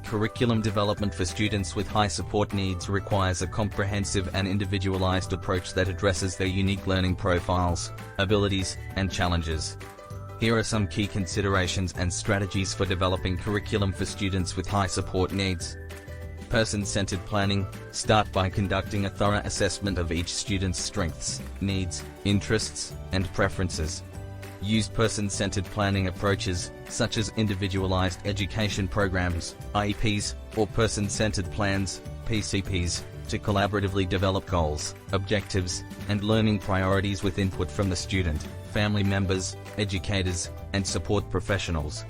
Curriculum development for students with high support needs requires a comprehensive and individualized approach that addresses their unique learning profiles, abilities, and challenges. Here are some key considerations and strategies for developing curriculum for students with high support needs. Person-centered planning. Start by conducting a thorough assessment of each student's strengths, needs, interests, and preferences. Use person-centered planning approaches, such as individualized education programs, IEPs, or person-centered plans, PCPs, to collaboratively develop goals, objectives, and learning priorities with input from the student, family members, educators, and support professionals.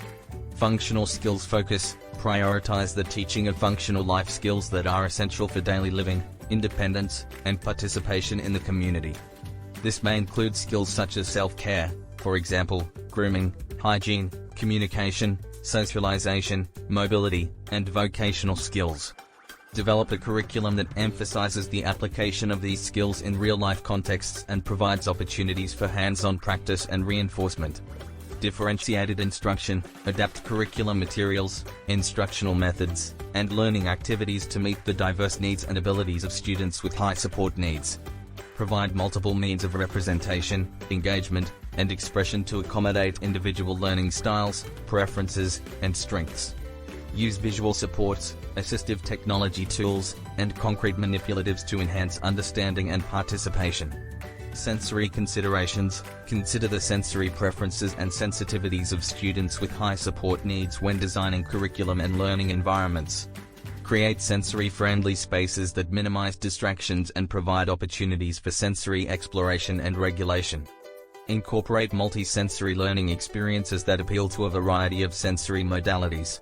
Functional skills focus. Prioritize the teaching of functional life skills that are essential for daily living, independence, and participation in the community. This may include skills such as self-care, for example, grooming, hygiene, communication, socialization, mobility, and vocational skills. Develop a curriculum that emphasizes the application of these skills in real-life contexts and provides opportunities for hands-on practice and reinforcement. Differentiated instruction. Adapt curriculum materials, instructional methods, and learning activities to meet the diverse needs and abilities of students with high support needs. Provide multiple means of representation, engagement, and expression to accommodate individual learning styles, preferences, and strengths. Use visual supports, assistive technology tools, and concrete manipulatives to enhance understanding and participation. Sensory considerations. Consider the sensory preferences and sensitivities of students with high support needs when designing curriculum and learning environments. Create sensory-friendly spaces that minimize distractions and provide opportunities for sensory exploration and regulation. Incorporate multi-sensory learning experiences that appeal to a variety of sensory modalities.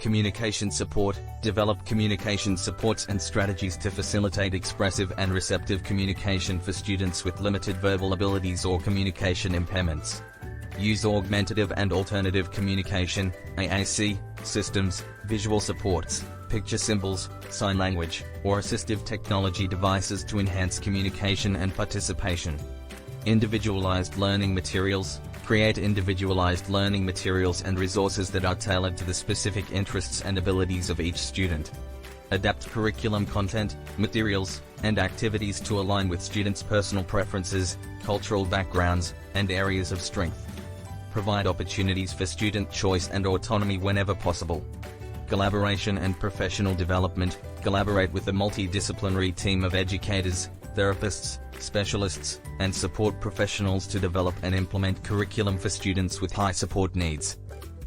Communication support. Develop communication supports and strategies to facilitate expressive and receptive communication for students with limited verbal abilities or communication impairments. Use augmentative and alternative communication (AAC) systems, visual supports, picture symbols, sign language, or assistive technology devices to enhance communication and participation. Individualized learning materials. Create individualized learning materials and resources that are tailored to the specific interests and abilities of each student. Adapt curriculum content, materials, and activities to align with students' personal preferences, cultural backgrounds, and areas of strength. Provide opportunities for student choice and autonomy whenever possible. Collaboration and professional development. Collaborate with a multidisciplinary team of educators, therapists, specialists, and support professionals to develop and implement curriculum for students with high support needs.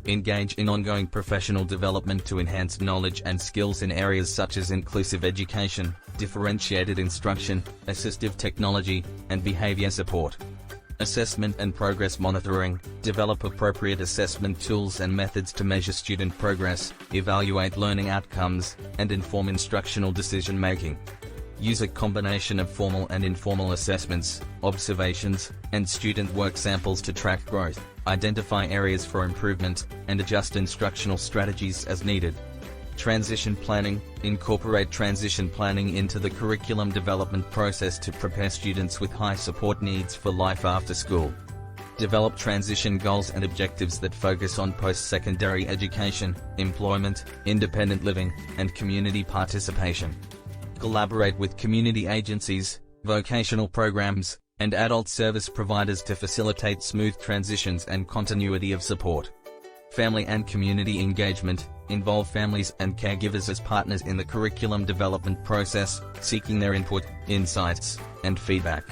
Engage in ongoing professional development to enhance knowledge and skills in areas such as inclusive education, differentiated instruction, assistive technology, and behavior support. Assessment and progress monitoring. Develop appropriate assessment tools and methods to measure student progress, evaluate learning outcomes, and inform instructional decision-making. Use a combination of formal and informal assessments, observations, and student work samples to track growth, identify areas for improvement, and adjust instructional strategies as needed. Transition planning. Incorporate transition planning into the curriculum development process to prepare students with high support needs for life after school. Develop transition goals and objectives that focus on post-secondary education, employment, independent living, and community participation. Collaborate with community agencies, vocational programs, and adult service providers to facilitate smooth transitions and continuity of support. Family and community engagement. Involve families and caregivers as partners in the curriculum development process, seeking their input, insights, and feedback.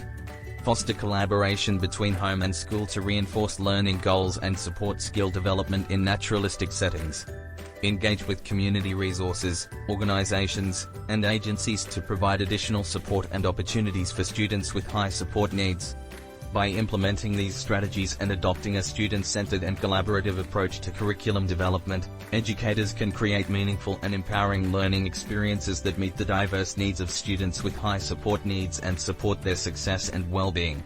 Foster collaboration between home and school to reinforce learning goals and support skill development in naturalistic settings. Engage with community resources, organizations, and agencies to provide additional support and opportunities for students with high support needs. By implementing these strategies and adopting a student-centered and collaborative approach to curriculum development, educators can create meaningful and empowering learning experiences that meet the diverse needs of students with high support needs and support their success and well-being.